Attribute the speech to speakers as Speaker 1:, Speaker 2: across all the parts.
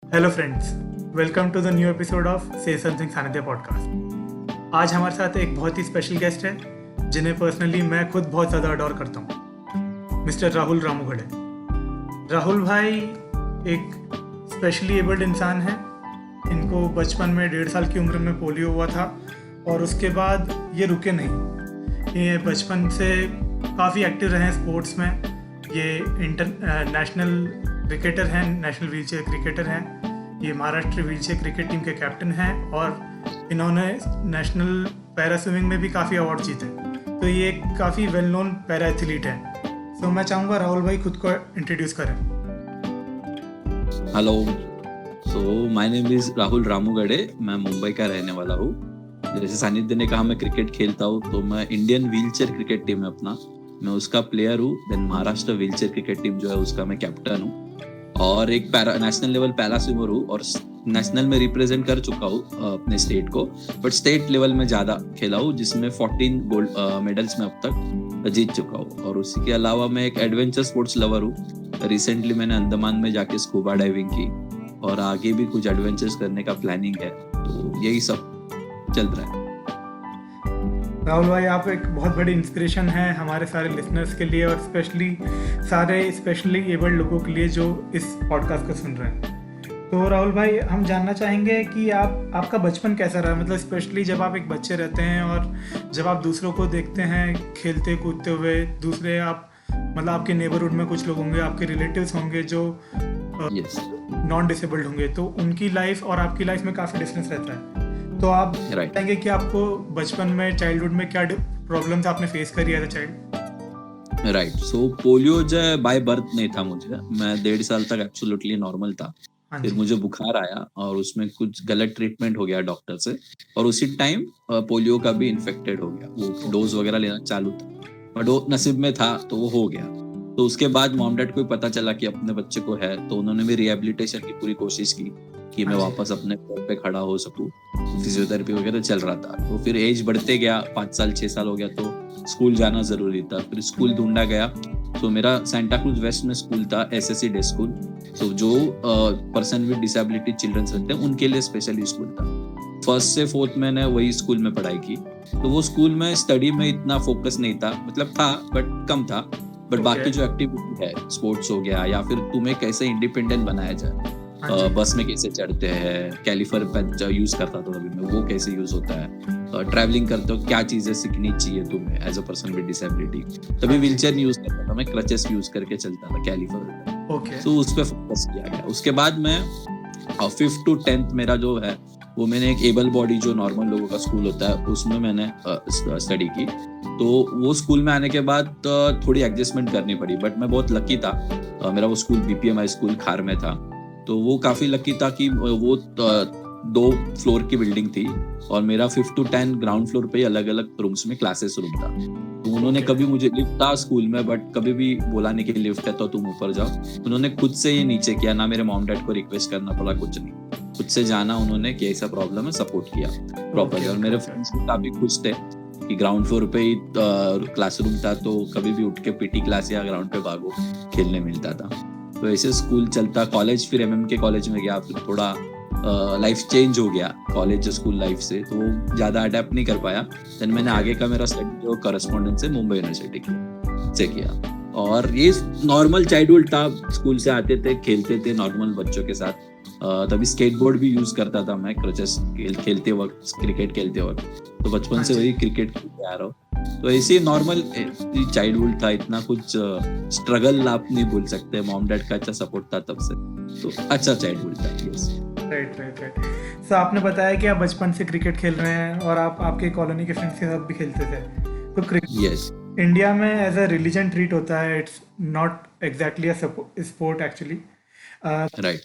Speaker 1: Hello friends, welcome to the new episode of say something Sanidhya podcast. आज हमारे साथ एक बहुत ही स्पेशल गेस्ट है जिन्हें पर्सनली मैं खुद बहुत ज़्यादा अडोर करता हूँ, मिस्टर राहुल रामूगढ़े। राहुल भाई एक स्पेशली एबल्ड इंसान है। इनको बचपन में 1.5 साल की उम्र में पोलियो हुआ था और उसके बाद ये रुके नहीं। ये बचपन से काफ़ी एक्टिव रहे हैं स्पोर्ट्स में। ये नेशनल क्रिकेटर हैं, नेशनल व्हीलचेयर क्रिकेटर हैं। ये महाराष्ट्र व्हीलचेयर क्रिकेट टीम के कैप्टन हैं और इन्होंने नेशनल पैरा स्विमिंग में भी काफ़ी अवार्ड जीते। तो ये एक काफ़ी वेल नोन पैरा एथलीट है। तो मैं चाहूँगा राहुल भाई खुद को इंट्रोड्यूस करें।
Speaker 2: Hello, so my name is Rahul Ramugade. मैं मुंबई का रहने वाला हूँ। जैसे सानिध्य ने कहा मैं क्रिकेट खेलता हूँ, तो मैं इंडियन व्हीलचेयर क्रिकेट टीम है अपना, मैं उसका प्लेयर हूँ। Then Maharashtra wheelchair cricket team जो है उसका मैं कैप्टन हूँ और एक नेशनल लेवल पैरा स्विमर हूँ और नेशनल में रिप्रेजेंट कर चुका हूँ अपने स्टेट को। बट स्टेट लेवल में ज़्यादा खेला हूँ, जिसमें 14 गोल्ड मेडल्स में अब तक जीत चुका हूँ। और उसी के अलावा मैं एक एडवेंचर स्पोर्ट्स लवर हूँ। रिसेंटली मैंने अंडमान में जाके स्कूबा डाइविंग की और आगे भी कुछ एडवेंचर्स करने का प्लानिंग है। तो यही सब चल रहा है।
Speaker 1: राहुल भाई, आप एक बहुत बड़ी इंस्पिरेशन है हमारे सारे लिसनर्स के लिए और स्पेशली एबल्ड लोगों के लिए जो इस पॉडकास्ट को सुन रहे हैं। तो राहुल भाई, हम जानना चाहेंगे कि आपका बचपन कैसा रहा, मतलब स्पेशली जब आप एक बच्चे रहते हैं और जब आप दूसरों को देखते हैं खेलते कूदते हुए। दूसरे आप मतलब आपके नेबरहुड में कुछ लोग होंगे, आपके रिलेटिव्स होंगे जो नॉन डिसेबल्ड होंगे, तो उनकी लाइफ और आपकी लाइफ में काफ़ी डिफरेंस रहता है। तो आप बताएंगे कि आपको बचपन में, चाइल्डहुड में क्या प्रॉब्लम्स आपने फेस करी as a child?
Speaker 2: Right, so polio जो है बाय बर्थ नहीं था मुझे। मैं 1.5 साल तक एब्सोल्युटली नॉर्मल था। फिर मुझे बुखार आया और उसमें कुछ गलत ट्रीटमेंट हो गया डॉक्टर से और उसी टाइम पोलियो का भी इन्फेक्टेड हो गया। वो डोज वगैरह लेना चालू था बट वो नसीब में था तो वो हो गया। तो उसके बाद मॉम डैड को पता चला कि अपने बच्चे को है, तो उन्होंने भी रिहेबिलिटेशन की पूरी कोशिश की कि मैं वापस अपने पैर पे खड़ा हो सकूं। फिजियोथेरेपी वगैरह चल रहा था। तो फिर एज बढ़ते गया, 5 साल 6 साल हो गया, तो स्कूल जाना जरूरी था। फिर स्कूल ढूंढा गया। तो मेरा सेंटा क्रूज वेस्ट में स्कूल था, SSC डे स्कूल। तो जो पर्सन विद डिसेबिलिटी चिल्ड्रंस रहते हैं उनके लिए स्पेशली स्कूल था। 1st से 4th मैंने वही स्कूल में पढ़ाई की। तो वो स्कूल में स्टडी में इतना फोकस नहीं था, मतलब था बट कम था। बट बाकी जो एक्टिविटी है, स्पोर्ट्स हो गया या फिर तुम्हें कैसे इंडिपेंडेंट बनाया जाए, बस में कैसे चढ़ते हैं, कैलिफर यूज करता था तभी मैं, वो कैसे यूज होता है, ट्रैवलिंग करते हो क्या चीजें सीखनी चाहिए तुम्हें as a person with disability. तभी व्हीलचेयर नहीं यूज करता था मैं, क्रचेस यूज करके चलता था, कैलिफर। तो उस पर फोकस किया गया। उसके बाद मैं 5th to 10th मेरा जो है वो मैंने एक एबल बॉडी जो नॉर्मल लोगों का स्कूल होता है उसमें मैंने स्टडी की। तो वो स्कूल में आने के बाद थोड़ी एडजस्टमेंट करनी पड़ी। बट मैं बहुत लकी था, मेरा वो स्कूल BPM हाई स्कूल खार में था। तो वो काफी लकी था कि वो 2 फ्लोर की बिल्डिंग थी और मेरा 5th to 10 ग्राउंड फ्लोर पे ही अलग अलग रूम्स में क्लासेस रूम था। तो उन्होंने कभी मुझे, लिफ्ट था स्कूल में बट कभी भी बोला नहीं कि लिफ्ट है तो तुम ऊपर जाओ। उन्होंने खुद से ही नीचे किया, ना मेरे मॉम डैड को रिक्वेस्ट करना पड़ा, कुछ नहीं, खुद से जाना उन्होंने कि ऐसा प्रॉब्लम है, सपोर्ट किया प्रॉपरली। और मेरे फ्रेंड्स भी काफी खुश थे कि ग्राउंड फ्लोर पे ही क्लासरूम था, तो कभी भी उठ के PT क्लास या ग्राउंड पे भागो, खेलने मिलता था। तो ऐसे स्कूल चलता। कॉलेज फिर MMK कॉलेज में गया, फिर थोड़ा लाइफ चेंज हो गया कॉलेज स्कूल लाइफ से, तो ज्यादा अडेप्ट नहीं कर पाया। देन मैंने आगे का मेरा स्टडी जो करस्पॉन्डेंस से मुंबई यूनिवर्सिटी से किया। और ये नॉर्मल चाइल्डहुड था, स्कूल से आते थे, खेलते थे नॉर्मल बच्चों के साथ। तभी स्केटबोर्ड भी यूज करता था मैं क्रचेस खेलते वक्त, क्रिकेट खेलते वक्त। तो बचपन से वही क्रिकेट खेलते आ रहा हूँ। तो ऐसे नॉर्मल चाइल्डहुड था, इतना कुछ स्ट्रगल आप नहीं बोल सकते। मॉम डैड का अच्छा सपोर्ट था तब से, तो अच्छा चाइल्डहुड था। Yes,
Speaker 1: right. सो आपने बताया कि आप बचपन से क्रिकेट खेल रहे हैं और आप आपके कॉलोनी के फ्रेंड्स के साथ भी खेलते थे। तो क्रिकेट इंडिया में एज अ रिलीजन ट्रीट होता है, it's not exactly a sport actually.
Speaker 2: Right.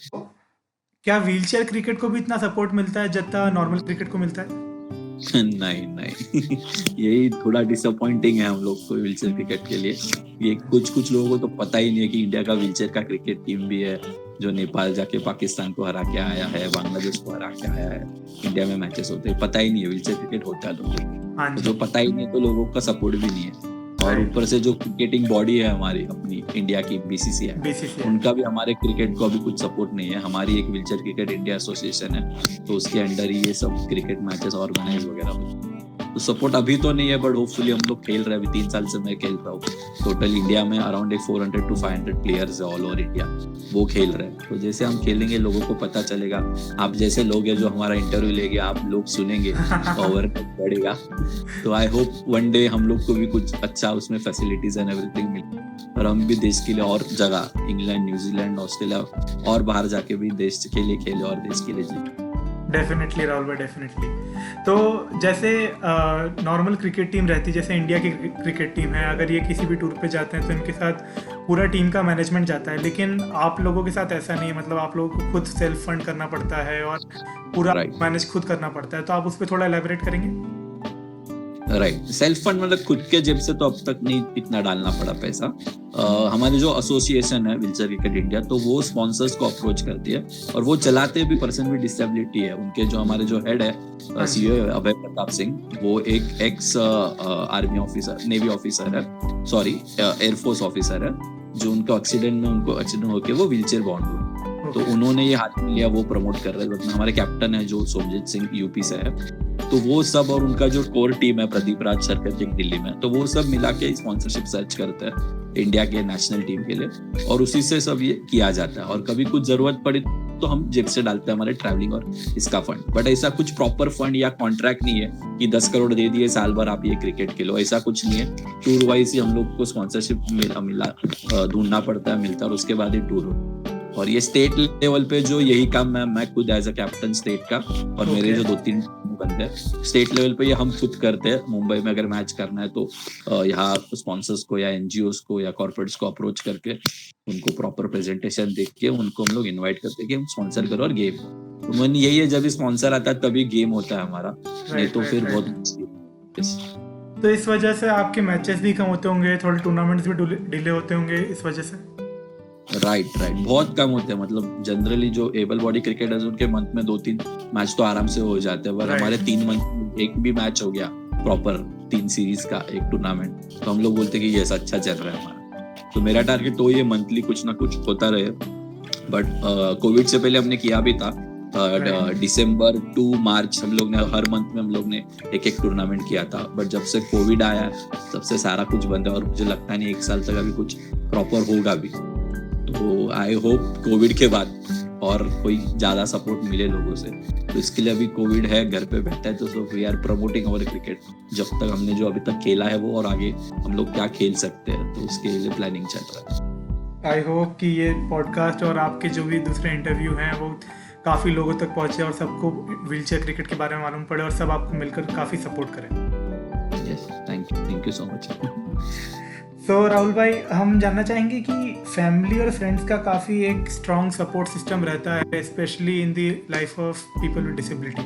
Speaker 1: क्या व्हीलचेयर क्रिकेट को भी इतना सपोर्ट मिलता है जितना नॉर्मल क्रिकेट को मिलता है?
Speaker 2: नहीं यही थोड़ा डिसअपॉइंटिंग है हम लोग को व्हीलचेयर क्रिकेट के लिए। ये कुछ लोगों को तो पता ही नहीं है कि इंडिया का व्हीलचेयर का क्रिकेट टीम भी है, जो नेपाल जाके पाकिस्तान को हरा के आया है, बांग्लादेश को हरा के आया है। इंडिया में मैचेस होते हैं, पता ही नहीं है व्हीलचेयर क्रिकेट होता है लोगों को। तो जो पता ही नहीं तो लोगों का सपोर्ट भी नहीं है। और
Speaker 1: Right.
Speaker 2: ऊपर से जो क्रिकेटिंग बॉडी है हमारी अपनी इंडिया की बीसीसीआई, उनका भी हमारे क्रिकेट को अभी कुछ सपोर्ट नहीं है। हमारी एक व्हीलचेयर क्रिकेट इंडिया एसोसिएशन है, तो उसके अंडर ही ये सब क्रिकेट मैचेस ऑर्गेनाइज वगैरह होते हैं। तो सपोर्ट अभी तो नहीं है, बट होपफुली हम लोग खेल रहे हैं। अभी 3 साल से मैं खेल रहा हूँ। टोटल इंडिया में अराउंड 400 to 500 प्लेयर्स है ऑल ओवर इंडिया, वो खेल रहे हैं। तो जैसे हम खेलेंगे लोगों को पता चलेगा, आप जैसे लोग हैं जो हमारा इंटरव्यू लेंगे, आप लोग सुनेंगे, ओवर बढ़ेगा। तो आई होप वन डे हम लोग को भी कुछ अच्छा उसमें फैसिलिटीज एंड एवरीथिंग मिले, और हम भी देश के लिए और जगह, इंग्लैंड, न्यूजीलैंड, ऑस्ट्रेलिया और बाहर जाके भी देश के लिए खेले और देश के लिए जीते।
Speaker 1: डेफिनेटली राहुल भाई, डेफिनेटली। तो जैसे नॉर्मल क्रिकेट टीम रहती है, जैसे इंडिया की क्रिकेट टीम है, अगर ये किसी भी टूर पे जाते हैं तो इनके साथ पूरा टीम का मैनेजमेंट जाता है, लेकिन आप लोगों के साथ ऐसा नहीं है। मतलब आप लोगों को खुद सेल्फ फंड करना पड़ता है और पूरा मैनेज खुद करना पड़ता है। तो आप उस पर थोड़ा एलैबोरेट करेंगे?
Speaker 2: राइट, सेल्फ फंड मतलब खुद के जेब से तो अब तक नहीं इतना डालना पड़ा पैसा। हमारी जो एसोसिएशन है व्हीलचेयर क्रिकेट इंडिया, तो वो स्पॉन्सर्स को अप्रोच करती है, और वो चलाते भी पर्सन विद डिसेबिलिटी है। उनके जो हमारे जो हेड है सीईओ अभय प्रताप सिंह, वो एक ex army officer, navy officer है, सॉरी एयरफोर्स ऑफिसर है, जो उनको एक्सीडेंट होके वो व्हीलचेयर बाउंड हुए। तो उन्होंने ये हाथ में लिया, वो प्रमोट कर रहे हैं। हमारे कैप्टन है जो सोमजीत सिंह यूपी से है, तो वो सब, और उनका जो कोर टीम है प्रदीप राज सरकर जी दिल्ली में, तो वो सब मिला के स्पॉन्सरशिप सर्च करते हैं इंडिया के नेशनल टीम के लिए, और उसी से सब ये किया जाता है। और कभी कुछ जरूरत पड़ी तो हम जेब से डालते हैं हमारे ट्रैवलिंग और इसका फंड। बट ऐसा कुछ प्रॉपर फंड या कॉन्ट्रैक्ट नहीं है कि 10 करोड़ दे दिए साल भर आप ये क्रिकेट खेलो, ऐसा कुछ नहीं है। टूर वाइज ही हम लोग को स्पॉन्सरशिप मिला ढूंढना पड़ता है, मिलता है, और उसके बाद ही टूर हो। और ये स्टेट लेवल पे जो यही काम मैं खुद एज अ कैप्टन स्टेट का, और मेरे जो 2-3 बंदे हैं स्टेट लेवल पे, ये हम खुद करते हैं। मुंबई में अगर मैच करना है तो यहाँ स्पॉन्सर्स को या एनजीओस को या कॉर्पोरेट्स को अप्रोच करके उनको प्रॉपर प्रेजेंटेशन देख के उनको हम लोग इन्वाइट करते हैं कि हम स्पॉन्सर करो और गेम। तो मन यही है, जब स्पॉन्सर आता है तभी गेम होता है हमारा, नहीं तो फिर बहुत।
Speaker 1: तो इस वजह से आपके मैचेस भी कम होते होंगे, थोड़े टूर्नामेंट्स भी डिले होते होंगे इस वजह से?
Speaker 2: राइट, बहुत कम होते हैं। मतलब जनरली जो एबल बॉडी क्रिकेटर्स, उनके मंथ में 2-3 मैच तो आराम से हो जाते हैं, पर हमारे 3 मंथ एक भी मैच हो गया प्रॉपर 3 सीरीज का एक टूर्नामेंट, तो हम लोग बोलते हैं कि ये अच्छा चल रहा है हमारा। तो मेरा टारगेट तो ये मंथली कुछ ना कुछ होता रहे। बट कोविड से पहले हमने किया भी था, दिसंबर टू मार्च हम लोग ने हर मंथ में हम लोग ने एक टूर्नामेंट किया था। बट जब से कोविड आया तब से सारा कुछ बंद है, और मुझे लगता नहीं 1 साल तक अभी कुछ प्रॉपर होगा भी। तो आई होप कोविड के बाद और कोई ज्यादा सपोर्ट मिले लोगों से। तो इसके लिए अभी कोविड है, घर पे बैठा है, तो we are promoting our cricket. जब तक हमने जो अभी तक खेला है वो, और आगे हम लोग क्या खेल सकते हैं, तो उसके लिए प्लानिंग चल रहा है।
Speaker 1: आई होप कि ये पॉडकास्ट और आपके जो भी दूसरे इंटरव्यू हैं वो काफ़ी लोगों तक पहुंचे और सबको व्हीलचेयर क्रिकेट के बारे में मालूम पड़े, और सब आपको मिलकर काफ़ी सपोर्ट करें।
Speaker 2: Yes, thank you so much.
Speaker 1: तो राहुल भाई, हम जानना चाहेंगे कि फैमिली और फ्रेंड्स का काफ़ी एक स्ट्रॉन्ग सपोर्ट सिस्टम रहता है, specially in the life of people with disability.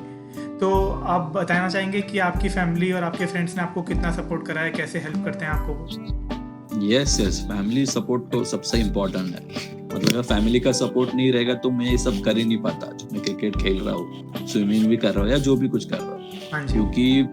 Speaker 1: तो आप बताना चाहेंगे कि आपकी फैमिली और आपके फ्रेंड्स ने आपको कितना सपोर्ट करा है, कैसे हेल्प करते हैं आपको?
Speaker 2: यस, फैमिली सपोर्ट तो सबसे इम्पोर्टेंट है। मतलब अगर फैमिली का सपोर्ट नहीं रहेगा तो मैं ये सब कर ही नहीं पाता, जो मैं क्रिकेट खेल रहा हूँ, स्विमिंग भी कर रहा हूँ या जो भी कुछ कर रहा हूँ। क्योंकि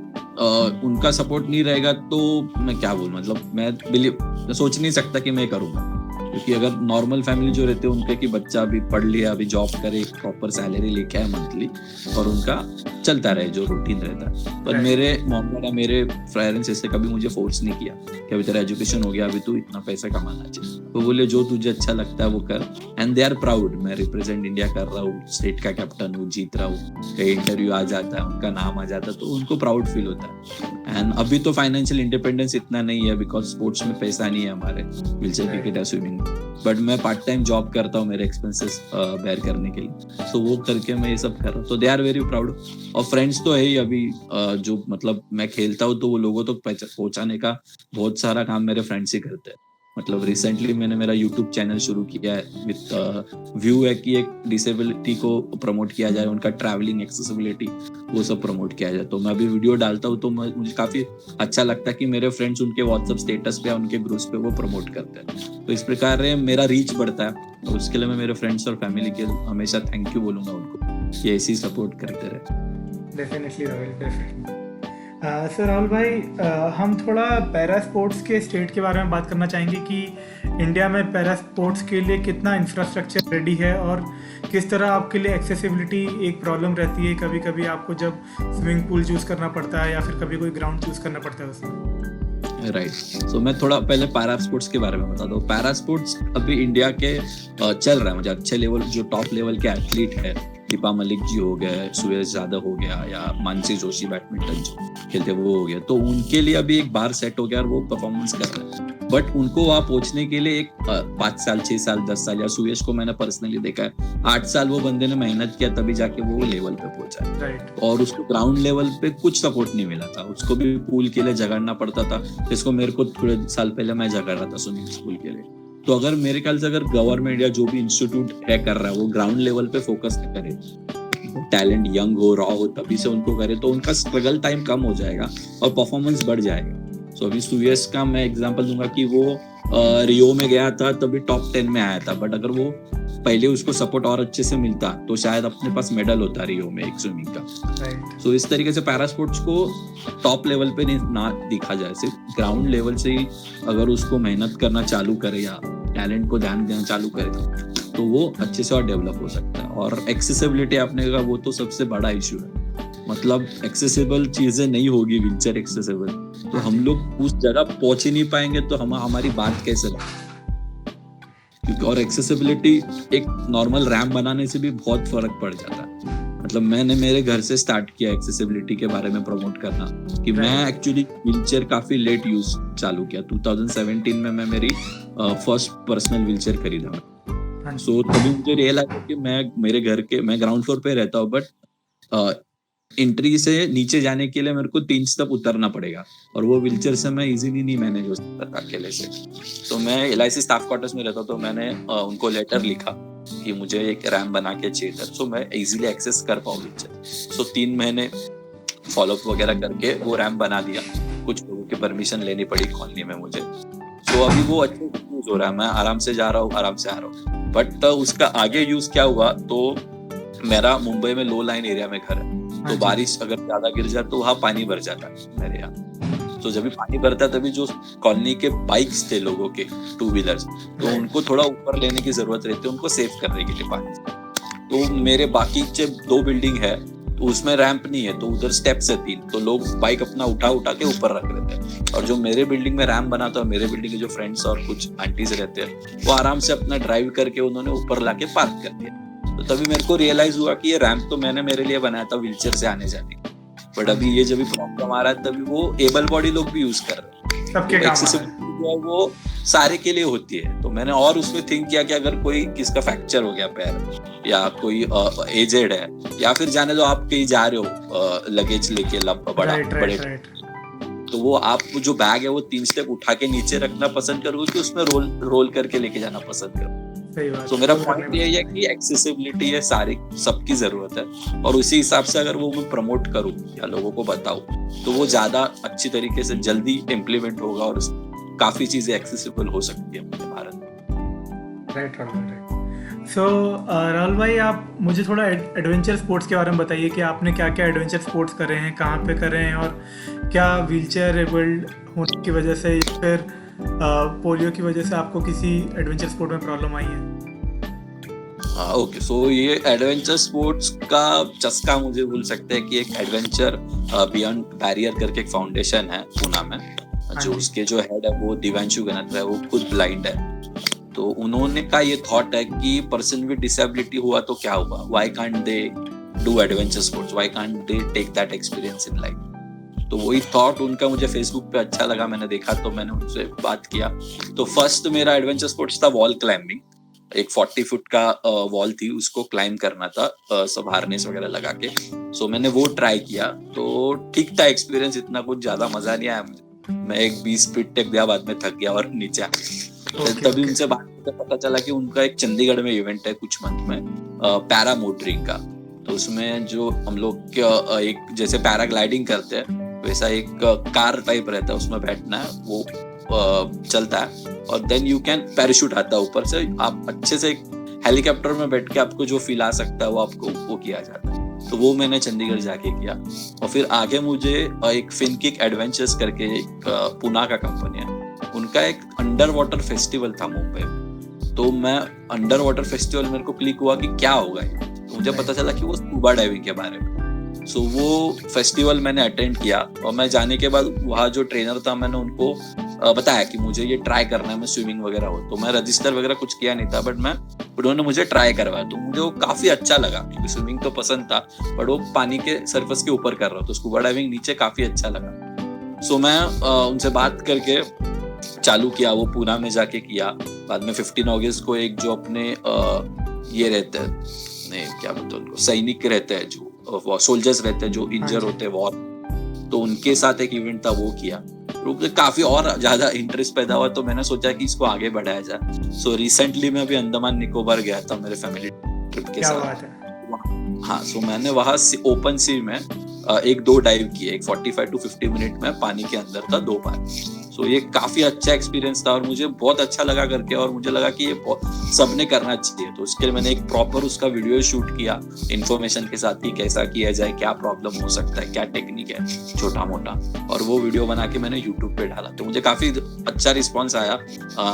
Speaker 2: उनका सपोर्ट नहीं रहेगा तो मैं क्या बोलूं, मतलब मैं सोच नहीं सकता कि मैं करूंगा। क्योंकि अगर नॉर्मल फैमिली जो रहते हैं उनके कि बच्चा अभी पढ़ लिया, अभी जॉब करे, प्रॉपर सैलरी लेके आए मंथली, और उनका चलता रहे जो रूटीन रहता है। पर मेरे मॉम डैड, मेरे पेरेंट्स ऐसे कभी मुझे फोर्स नहीं किया कि अभी तेरा एजुकेशन हो गया, अभी तू इतना पैसा कमाना चाहिए। तो बोले जो तुझे अच्छा लगता है वो कर, एंड दे आर प्राउड। मैं रिप्रेजेंट इंडिया कर रहा हूँ, स्टेट का कैप्टन हूँ, जीत रहा हूँ, कई इंटरव्यू आ जाता है, उनका नाम आ जाता है, तो उनको प्राउड फील होता है। एंड अभी तो फाइनेंशियल इंडिपेंडेंस इतना नहीं है, बिकॉज स्पोर्ट्स में पैसा नहीं है हमारे, व्हीलचेयर क्रिकेट या स्विमिंग। बट मैं पार्ट टाइम जॉब करता हूँ मेरे एक्सपेंसेस बेयर करने के लिए, तो वो करके मैं ये सब कर रहा हूँ। तो दे आर वेरी प्राउड। और फ्रेंड्स तो है ही अभी, जो मतलब मैं खेलता हूँ तो वो लोगों तक पहुंचाने का बहुत सारा काम मेरे फ्रेंड्स ही करते हैं। मतलब रिसेंटली मैंने मेरा यूट्यूब चैनल शुरू किया है विथ व्यू है कि एक डिसेबिलिटी को प्रमोट किया जाए, उनका ट्रैवलिंग एक्सेसिबिलिटी वो सब प्रमोट किया जाए। तो मैं अभी वीडियो डालता हूँ तो मुझे काफी अच्छा लगता है कि मेरे फ्रेंड्स उनके व्हाट्सएप स्टेटस पे या उनके ग्रुप्स पे वो प्रमोट करते हैं। तो इस प्रकार मेरा रीच बढ़ता है, तो उसके लिए मैं मेरे फ्रेंड्स और फैमिली के हमेशा थैंक यू बोलूंगा उनको, ये ऐसी सपोर्ट करते रहे।
Speaker 1: Definitely Rahul, definitely. Sir Rahul भाई, हम थोड़ा पैरा स्पोर्ट्स के स्टेट के बारे में बात करना चाहेंगे कि इंडिया में पैरा स्पोर्ट्स के लिए कितना इंफ्रास्ट्रक्चर रेडी है और किस तरह आपके लिए एक्सेसिबिलिटी एक प्रॉब्लम रहती है कभी कभी आपको जब स्विमिंग पूल चूज़ करना पड़ता है या फिर कभी कोई ग्राउंड चूज़ करना पड़ता है उसमें।
Speaker 2: राइट। सो मैं थोड़ा पहले पैरा स्पोर्ट्स के बारे में बता दूं। पैरा स्पोर्ट्स अभी इंडिया के चल रहा है, मुझे अच्छे लेवल जो टॉप लेवल के एथलीट है, दीपा मलिक जी हो गए, सुयश यादव हो गया, या मानसी जोशी बैडमिंटन जो खेलते वो हो गया, तो उनके लिए अभी एक बार सेट हो गया और वो परफॉर्मेंस कर रहे हैं। बट उनको वहां पहुंचने के लिए एक 5 साल 6 साल 10 साल, या सुयश को मैंने पर्सनली देखा है 8 साल वो बंदे ने मेहनत किया तभी जाके वो लेवल पे पहुंचा है।
Speaker 1: राइट।
Speaker 2: और उसको ग्राउंड लेवल पे कुछ सपोर्ट नहीं मिला था, उसको भी पूल के लिए झगड़ना पड़ता था, जिसको मेरे को थोड़े साल पहले मैं झगड़ रहा था स्विमिंग पूल के लिए। तो अगर मेरे ख्याल से अगर गवर्नमेंट या जो भी इंस्टीट्यूट है कर रहा है वो ग्राउंड लेवल पे फोकस करे, टैलेंट यंग हो रॉ हो तभी से उनको करे, तो उनका स्ट्रगल टाइम कम हो जाएगा और परफॉर्मेंस बढ़ जाएगा। सो अभी सुयश का मैं एग्जांपल दूंगा कि वो रियो में गया था तभी टॉप 10 में आया था, बट अगर वो पहले उसको सपोर्ट और अच्छे से मिलता तो शायद अपने पास मेडल होता रियो में एक स्विमिंग का। सो इस तरीके से पैरा स्पोर्ट्स को टॉप लेवल पे ना दिखा जाए, सिर्फ ग्राउंड लेवल से ही अगर उसको मेहनत करना चालू करे या टैलेंट को ध्यान देना चालू करे तो वो अच्छे से और डेवलप हो सकता है। और एक्सेसिबिलिटी आपने कहा वो तो सबसे बड़ा इश्यू है, मतलब एक्सेसिबल चीजें नहीं होगी, व्हीलचेयर एक्सेसिबल, तो हम लोग उस जगह पहुंच ही नहीं पाएंगे, तो हमारी बात कैसे लगे? क्योंकि और एक्सेसिबिलिटी एक नॉर्मल रैम्प बनाने से भी बहुत फर्क पड़ जाता है। मतलब मैंने मेरे घर से स्टार्ट किया एक्सेसिबिलिटी के बारे में प्रमोट करना, कि मैं एक्चुअली व्हीलचेयर काफी लेट यूज चालू किया। 2017 में मैं मेरी फर्स्ट पर्सनल व्हीलचेयर खरीदा। सो तभी मुझे रियलाइज हुआ कि मैं ग्राउंड फ्लोर पे रहता हूँ, बट एंट्री से नीचे जाने के लिए मेरे को 3 स्टेप उतरना पड़ेगा और वो व्हीलचेयर से मैं इजीली नहीं मैनेज हो सकता अकेले से। तो मैं LIC स्टाफ क्वार्टर्स में रहता हूँ, तो मैंने उनको लेटर लिखा कि मुझे एक रैम्प बना के चाहिए था, सो मैं इजीली एक्सेस कर पाऊँ व्हीलचेयर। सो 3 महीने फॉलोअप वगैरह करके वो रैम्प बना दिया, कुछ लोगों की परमिशन लेनी पड़ी कॉलोनी में मुझे। तो अभी वो अच्छे यूज हो रहा है, मैं आराम से जा रहा हूँ, आराम से आ रहा हूँ। बट उसका आगे यूज क्या हुआ, तो मेरा मुंबई में लो लाइन एरिया में घर है, तो बारिश अगर ज्यादा गिर जाए तो वहाँ पानी भर जाता है मेरे यहाँ। तो जब भी पानी भरता है तभी जो कॉलोनी के बाइक्स थे लोगों के 2 व्हीलर्स, तो उनको थोड़ा ऊपर लेने की जरूरत रहती है उनको सेव करने के लिए पानी। तो मेरे बाकी 2 बिल्डिंग है तो उसमें रैंप नहीं है, तो उधर स्टेप्स है 3, तो लोग बाइक अपना उठा के ऊपर रख लेते हैं। और जो मेरे बिल्डिंग में रैंप बना था, मेरे बिल्डिंग के जो फ्रेंड्स और कुछ आंटीज रहते हैं वो आराम से अपना ड्राइव करके उन्होंने ऊपर लाके पार्क कर दिया। तो तभी मेरे को रियलाइज हुआ कि ये रैंप तो मैंने मेरे लिए बनाया था व्हीलचेयर से आने जाने की, बट अभी ये जब प्रॉब्लम आ रहा है तभी वो एबल बॉडी लोग भी यूज कर रहे हैं।
Speaker 1: सबके काम
Speaker 2: एक्सेसिबिलिटी जो है वो सारे के लिए होती है। तो मैंने और उसमें थिंक किया कि अगर कोई किसका फ्रैक्चर हो गया पैर, या कोई एजेड है, या फिर जाने दो आप कहीं जा रहे हो लगेज लेके बड़े, तो वो आप जो बैग है वो 3 स्टेप उठा के नीचे रखना पसंद करोगे कि उसमें रोल करके लेके जाना पसंद करोगे। तो मेरा पॉइंट ये है कि एक्सेसिबिलिटी है सारी सबकी जरूरत है, और उसी हिसाब से अगर वो मैं प्रमोट करूँ या लोगों को बताऊं तो वो ज्यादा अच्छी तरीके से जल्दी इम्प्लीमेंट होगा और काफी चीजें एक्सेसिबल हो सकती है अपने भारत में।
Speaker 1: राइट। सो राहुल भाई, आप मुझे थोड़ा एडवेंचर स्पोर्ट्स के बारे में बताइए कि आपने क्या क्या एडवेंचर स्पोर्ट्स करे हैं, कहाँ पे करे हैं, और क्या व्हीलचेयर एबल्ड होने की वजह से या फिर पोलियो की वजह से आपको किसी एडवेंचर स्पोर्ट में प्रॉब्लम आई है?
Speaker 2: ओके, सो ये एडवेंचर स्पोर्ट्स का चस्का मुझे बोल सकते हैं कि एक एडवेंचर बियॉन्ड बैरियर करके एक फाउंडेशन है पुणे में, जो उसके जो हेड है वो दिव्यांशु गणत है, वो खुद ब्लाइंड है। तो उन्होंने का ये थॉट है कि पर्सन विद डिसेबिलिटी हुआ तो क्या हुआ, why can't they do adventure sports, why can't they take that experience in life. तो वही थॉट उनका मुझे फेसबुक पे अच्छा लगा, मैंने देखा तो मैंने उनसे बात किया। तो फर्स्ट मेरा एडवेंचर स्पोर्ट्स था वॉल क्लाइंबिंग, एक 40 फुट का वॉल थी, उसको क्लाइंब करना था सब हार्नेस वगैरह लगा के। सो मैंने वो ट्राई किया, तो ठीक था एक्सपीरियंस, इतना कुछ ज्यादा मजा नहीं आया मुझे। मैं एक 20 फीट तक गया, बाद में थक गया और नीचे तभी उनसे बात करके पता चला कि उनका एक चंडीगढ़ में इवेंट है कुछ मंथ में पैरा मोटरिंग का। तो उसमें जो हम लोग एक जैसे पैराग्लाइडिंग करते हैं वैसा एक कार टाइप रहता है, उसमें बैठना है, वो चलता है और देन यू कैन पैराशूट आता है ऊपर से, आप अच्छे से हेलीकॉप्टर में बैठ के आपको जो फील आ सकता है वो आपको वो किया जाता है। तो वो मैंने चंडीगढ़ जाके किया। और फिर आगे मुझे एक फिनकिक एडवेंचर्स करके एक पुणे का कंपनी है, उनका एक अंडर वाटर फेस्टिवल था मुंबई में। तो मैं अंडर वाटर फेस्टिवल मेरे को क्लिक हुआ कि क्या होगा ये, तो मुझे पता चला कि वो स्कूबा डाइविंग के बारे में। सो वो फेस्टिवल मैंने अटेंड किया और मैं जाने के बाद वहाँ जो ट्रेनर था मैंने उनको बताया कि मुझे ये ट्राई करना है, मैं स्विमिंग वगैरह हो। तो मैं रजिस्टर वगैरह कुछ किया नहीं था, बट उन्होंने मुझे ट्राई करवाया। तो मुझे वो काफी अच्छा लगा क्योंकि स्विमिंग तो पसंद था, बट वो पानी के सरफेस के ऊपर कर रहा था, तो स्कूबा डाइविंग नीचे काफी अच्छा लगा। सो मैं उनसे बात करके चालू किया, वो पुणे में जाके किया। बाद में 15 अगस्त को एक जो अपने ये रहते हैं, क्या बोलते हैं उनको, सैनिक रहते हैं, जो सोल्जर्स रहते हैं जो इंजर होते हैं वॉर, तो उनके साथ एक इवेंट था, वो किया। काफी और ज्यादा इंटरेस्ट पैदा हुआ, तो मैंने सोचा कि इसको आगे बढ़ाया जाए। सो रिसेंटली मैं अभी अंडमान निकोबार गया था मेरे फैमिली ट्रिप के साथ। हाँ, सो मैंने वहां ओपन सी में 1-2 डाइव किए, एक 45 to 50 मिनट में पानी के अंदर था 2 बार। सो ये काफी अच्छा एक्सपीरियंस था और मुझे बहुत अच्छा लगा करके, और मुझे लगा कि ये सबने करना चाहिए। तो उसके लिए मैंने एक प्रॉपर उसका वीडियो शूट किया इन्फॉर्मेशन के साथ कि कैसा किया जाए, क्या प्रॉब्लम हो सकता है, क्या टेक्निक है छोटा मोटा, और वो वीडियो बना के मैंने यूट्यूब पे डाला। तो मुझे काफी अच्छा रिस्पॉन्स आया,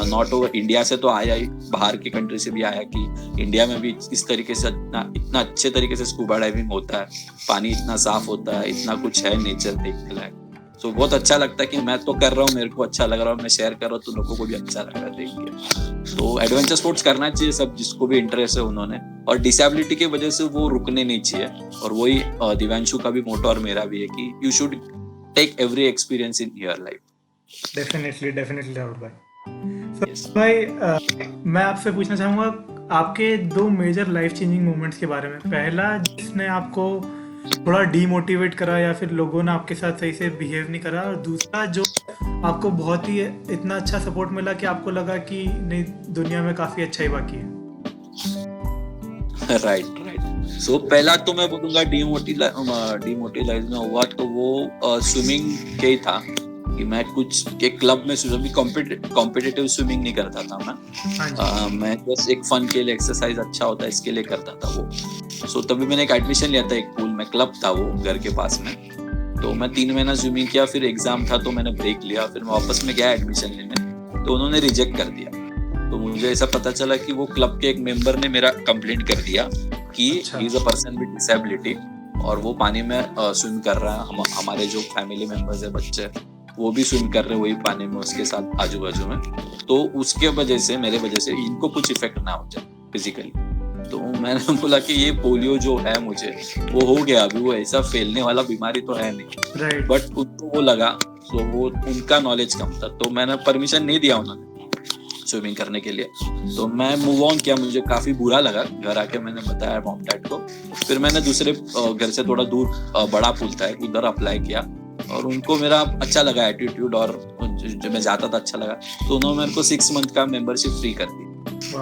Speaker 2: नॉट ओवर इंडिया से तो आया ही, बाहर की कंट्री से भी आया कि इंडिया में भी इस तरीके से इतना अच्छे तरीके से स्कूबा डाइविंग होता है, पानी इतना साफ होता है, इतना कुछ है नेचर देखने लायक। सो बहुत अच्छा लगता है कि मैं तो कर रहा हूँ, मेरे को अच्छा लग रहा है, मैं शेयर कर रहा हूँ तो लोगों को भी अच्छा लग रहा है देख के। तो एडवेंचर स्पोर्ट्स करना चाहिए सब, जिसको भी इंटरेस्ट है उन्होंने, और डिसेबिलिटी की वजह से वो रुकने नहीं चाहिए। और वही दिव्यांशु का भी मोटो और मेरा भी है कि you should take every experience in your life.
Speaker 1: Definitely Rahul भाई। भाई मैं आपसे पूछना चाहूंगा आपके 2 मेजर लाइफ चेंजिंग मोमेंट्स के बारे में। पहला जिसने आपको थोड़ा डीमोटिवेट करा या फिर लोगों ने आपके साथ सही से बिहेव नहीं करा, और दूसरा जो आपको बहुत ही इतना अच्छा सपोर्ट मिला कि आपको लगा कि नहीं, दुनिया में काफी अच्छा ही बाकी है।
Speaker 2: राइट। सो पहला तो मैं बोलूंगा डीमोटिलाइज में हुआ तो वो स्विमिंग के ही था कि मैं कुछ एक क्लब में कॉम्पिटिटिव स्विमिंग नहीं करता था मैं बस एक फन के लिए, एक्सरसाइज अच्छा होता है इसके लिए करता था वो। सो तभी मैंने एक एडमिशन लिया था एक पूल में, क्लब था वो घर के पास में। तो मैं 3 महीना स्विमिंग किया, फिर एग्जाम था तो मैंने ब्रेक लिया, फिर मैं वापस में गया एडमिशन लेने, तो उन्होंने रिजेक्ट कर दिया। तो मुझे ऐसा पता चला कि वो क्लब के एक मेंबर ने मेरा कंप्लेंट कर दिया कि he is a person with disability, और वो पानी में स्विम कर रहा है, हमारे जो फैमिली मेंबर्स है, बच्चे, वो भी स्विम कर रहे हैं वही पानी में उसके साथ आजू बाजू में। तो उसके वजह से, मेरे वजह से इनको कुछ इफेक्ट ना हो जाए फिजिकली। तो मैंने बोला कि ये पोलियो जो है मुझे वो हो गया, अभी वो ऐसा फैलने वाला बीमारी तो है नहीं, बट उनको वो लगा, तो वो उनका नॉलेज कम था, तो मैंने परमिशन नहीं दिया उन्होंने स्विमिंग करने के लिए। तो मैं मूव ऑन किया, मुझे काफी बुरा लगा, घर आके मैंने बताया मॉम डैड को। फिर मैंने दूसरे घर से थोड़ा दूर बड़ा पुल था उधर अप्लाई किया, और उनको मेरा अच्छा लगा एटीट्यूड, और जो मैं जाता था अच्छा लगा, तो उन्होंने मेरे को 6 मंथ का मेंबरशिप फ्री कर दी।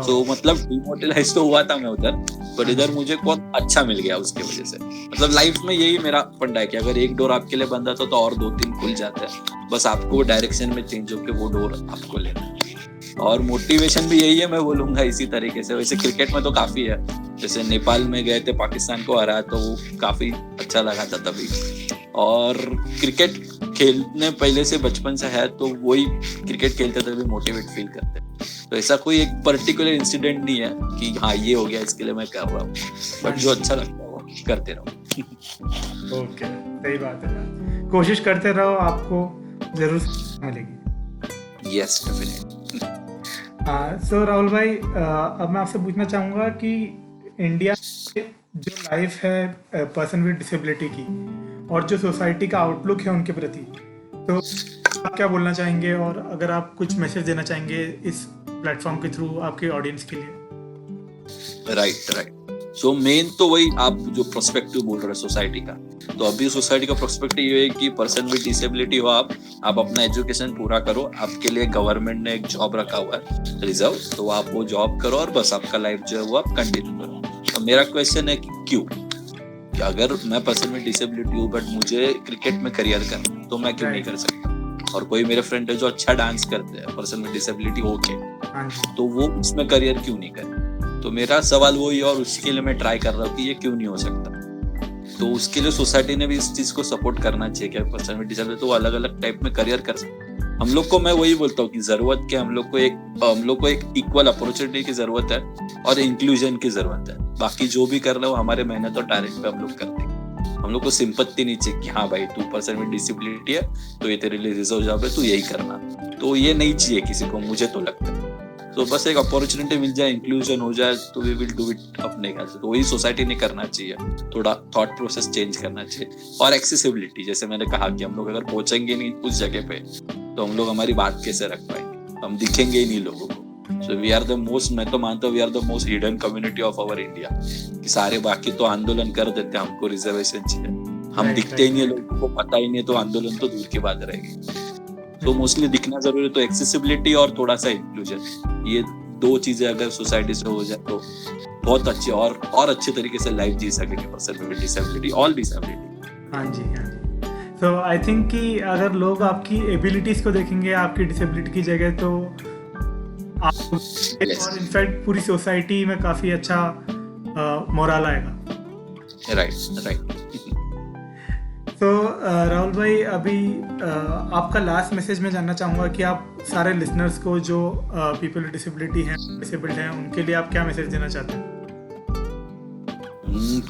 Speaker 2: तो मतलब डिमोटिलाइज तो हुआ था मैं उधर, पर इधर मुझे बहुत अच्छा मिल गया उसके वजह से। मतलब लाइफ में यही मेरा फंडा है कि अगर एक डोर आपके लिए बंद था तो और 2-3 खुल जाते हैं, बस आपको डायरेक्शन में चेंज होकर वो डोर आपको लेना है। और मोटिवेशन भी यही है, मैं बोलूंगा इसी तरीके से। वैसे क्रिकेट में तो काफी है, जैसे नेपाल में गए थे, पाकिस्तान को हराया, तो वो काफी अच्छा लगा था तभी। और क्रिकेट खेलने पहले से बचपन से है, तो वही क्रिकेट खेलते तभी मोटिवेट फील करते हैं। तो ऐसा कोई एक पर्टिकुलर इंसिडेंट नहीं है कि हाँ ये हो गया इसके लिए मैं कर रहा हूँ, बट जो अच्छा लगता है वो करते रहो।
Speaker 1: ओके, सही बात है, कोशिश करते रहो, आपको जरूर मिलेगी।
Speaker 2: Yes, definitely.
Speaker 1: सो राहुल भाई, अब मैं आपसे पूछना चाहूँगा कि इंडिया जो लाइफ है पर्सन विद डिसेबिलिटी की, और जो सोसाइटी का आउटलुक है उनके प्रति, तो आप क्या बोलना चाहेंगे, और अगर आप कुछ मैसेज देना चाहेंगे इस प्लेटफॉर्म के थ्रू आपके ऑडियंस के लिए?
Speaker 2: राइट। सो मेन तो वही आप जो पर्सपेक्टिव बोल रहे हैं सोसाइटी का, तो अभी सोसाइटी का पर्सपेक्टिव ये है कि पर्सन विद डिसेबिलिटी हो आप अपना एजुकेशन पूरा करो, आपके लिए गवर्नमेंट ने एक जॉब रखा हुआ है रिजर्व, तो आप वो जॉब करो और बस आपका लाइफ जो है वो आप कंटिन्यू करो। तो मेरा क्वेश्चन है कि क्यों, कि अगर मैं पर्सन विद डिसेबिलिटी हूँ बट मुझे क्रिकेट में करियर करना, तो मैं क्यों नहीं कर सकता? और कोई मेरे फ्रेंड है जो अच्छा डांस करते हैं पर्सन विद डिसेबिलिटी होके, तो वो उसमें करियर क्यों नहीं करे? तो मेरा सवाल वही है, और उसके लिए मैं ट्राई कर रहा हूँ कि ये क्यों नहीं हो सकता। तो उसके लिए सोसाइटी ने भी इस चीज को सपोर्ट करना चाहिए कि पर्सन विद डिसेबिलिटी तो अलग अलग टाइप में करियर कर सकते। हम लोग को मैं वही बोलता हूँ कि जरूरत क्या, हम लोग को एक इक्वल अपॉर्चुनिटी की जरूरत है और इंक्लूजन की जरूरत है। बाकी जो भी कर रहे हो हमारे मेहनत और टैलेंट पे हम लोग करते हैं। हम लोग को सिंपत्ति नहीं चाहिए कि हाँ भाई तू पर्सन विद डिसेबिलिटी है तो ये तेरे लिए रिजर्व जॉब है, तू यही करना, तो ये नहीं चाहिए किसी को, मुझे तो लगता है। तो बस एक अपॉर्चुनिटी मिल जाए, इंक्लूजन हो जाए तो वी विल डू इट अपने ख्याल से। तो वही सोसाइटी ने करना चाहिए, थोड़ा थॉट प्रोसेस चेंज करना चाहिए। और एक्सेसिबिलिटी, जैसे मैंने कहा कि हम लोग अगर पहुंचेंगे नहीं उस जगह पे तो हम लोग हमारी बात कैसे रख पाएंगे, हम दिखेंगे ही नहीं लोगों को। So we are the most, मैं तो मानता हूँ we are the most hidden community of our India. कि सारे बाकी तो आंदोलन कर देते हैं, हमको रिजर्वेशन चाहिए, हम दिखते ही नहीं, लोगों को पता ही नहीं, तो आंदोलन तो दूर की बात रहेगी। तो मोस्टली दिखना जरूरी है। तो एक्सेसिबिलिटी और थोड़ा सा इंक्लूजन, ये दो चीजें अगर सोसाइटी से हो जाए तो बहुत अच्छी और अच्छे तरीके से लाइफ जी सकेंगे person with disability, all disability.
Speaker 1: हाँ जी, हाँ जी। तो आई थिंक कि अगर लोग आपकी एबिलिटीज को देखेंगे आपकी डिसेबिलिटी की जगह तो आप और इनफैक्ट पूरी सोसाइटी में काफी अच्छा मोरल आएगा।
Speaker 2: राइट।
Speaker 1: तो राहुल भाई, अभी आपका लास्ट मैसेज मैं जानना चाहूँगा कि आप सारे लिसनर्स को जो पीपल विद डिसेबिलिटी हैं, डिसेबल्ड हैं, उनके लिए आप क्या मैसेज देना चाहते हैं?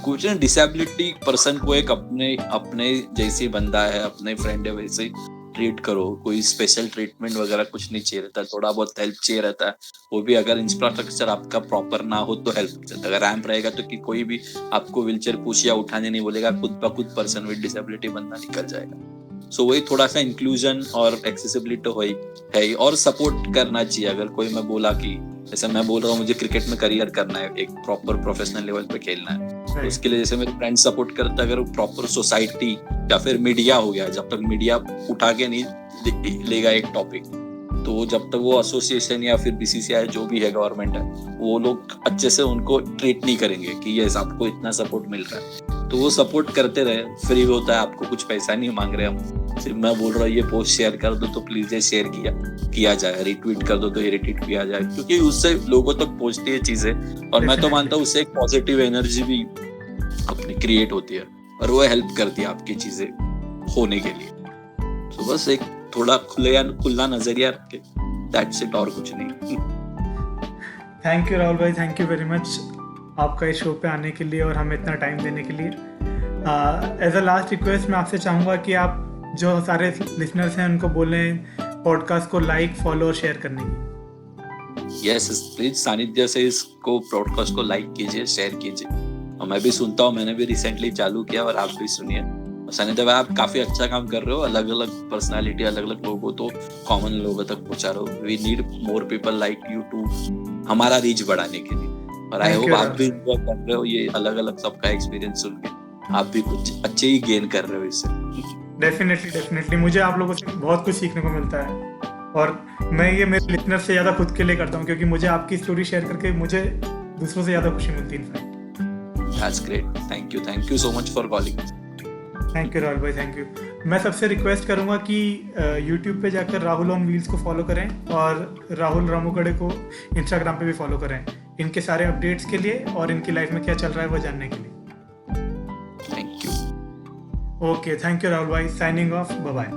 Speaker 2: कुछ डिसेबिलिटी पर्सन को एक अपने जैसी बंदा है, अपने फ्रेंड है वैसे ट्रीट करो। कोई स्पेशल ट्रीटमेंट वगैरह कुछ नहीं चाहिए रहता, थोड़ा बहुत हेल्प चाहिए रहता है। वो भी अगर इंफ्रास्ट्रक्चर आपका प्रॉपर ना हो तो हेल्प करता है। अगर रैंप रहेगा तो कि कोई भी आपको व्हीलचेयर पुश या उठाने नहीं बोलेगा, खुद ब खुद पर्सन विद डिसेबिलिटी बंदा निकल जाएगा। सो वही थोड़ा सा इंक्लूजन और एक्सेसिबिलिटी है और सपोर्ट करना चाहिए। अगर कोई मैं बोला कि जैसे मैं बोल रहा हूँ मुझे क्रिकेट में करियर करना है, एक प्रॉपर प्रोफेशनल लेवल पे खेलना है, तो उसके लिए जैसे मेरे फ्रेंड सपोर्ट करता है, अगर प्रॉपर सोसाइटी या फिर मीडिया हो गया, जब तक मीडिया उठा के नहीं लेगा एक टॉपिक, तो जब तक वो एसोसिएशन या फिर बीसीसीआई जो भी है गवर्नमेंट है, वो लोग अच्छे से उनको ट्रीट नहीं करेंगे कि ये आपको इतना सपोर्ट मिल रहा है, तो वो सपोर्ट करते रहे। फ्री होता है, आपको कुछ पैसा नहीं मांग रहे हम, सिर्फ मैं बोल रहा हूँ ये पोस्ट शेयर कर दो तो प्लीज ये शेयर किया जाए, रिट्वीट कर दो तो ये रिट्वीट किया जाए, क्योंकि उससे लोगों तक पहुंचती है चीजें। और मैं तो मानता हूँ उससे एक पॉजिटिव एनर्जी भी अपनी क्रिएट होती है और वो हेल्प करती है आपकी चीजें होने के लिए। तो बस एक थोड़ा खुला नजरिया रखे, दैट्स इट, और कुछ नहीं।
Speaker 1: थैंक यू राहुल भाई, थैंक यू वेरी मच आपका इस शो पे आने के लिए और हमें इतना टाइम देने के लिए। एज अ लास्ट रिक्वेस्ट मैं आपसे चाहूँगा कि आप जो सारे लिसनर्स हैं उनको बोलें पॉडकास्ट को लाइक, फॉलो और शेयर करने की।
Speaker 2: यस, प्लीज सानिध्य से इसको पॉडकास्ट को लाइक कीजिए, शेयर कीजिए। और मैं भी सुनता हूँ, मैंने भी रिसेंटली चालू किया और आप भी सुनिए। सानिध्य भाई आप काफी अच्छा काम कर रहे हो, अलग अलग पर्सनालिटी, अलग अलग लोगों तो कॉमन लोगों तक पहुंचा रहे हो। We need more people like you to हमारा रीच बढ़ाने के लिए। और आई होप आप भी एंजॉय कर रहे हो ये अलग अलग सबका एक्सपीरियंस सुन के, आप भी कुछ अच्छे ही गेन कर रहे हो इससे।
Speaker 1: डेफिनेटली मुझे आप लोगों से बहुत कुछ सीखने को मिलता है और मैं ये मेरे लिसनर से ज़्यादा खुद के लिए करता हूँ, क्योंकि मुझे आपकी स्टोरी शेयर करके मुझे दूसरों से ज़्यादा खुशी मिलती है। In fact
Speaker 2: that's great, thank you so much for calling.
Speaker 1: Thank you Rahul भाई, थैंक यू। मैं सबसे रिक्वेस्ट करूँगा कि यूट्यूब पे जाकर राहुल ऑन व्हील्स को फॉलो करें और राहुल रामूगढ़े को इंस्टाग्राम पे भी फॉलो करें, इनके सारे अपडेट्स के लिए और इनकी लाइफ में क्या चल रहा है वो जानने के लिए।
Speaker 2: Thank you.
Speaker 1: Okay, thank you Rahul भाई, साइनिंग ऑफ, बाय बाय।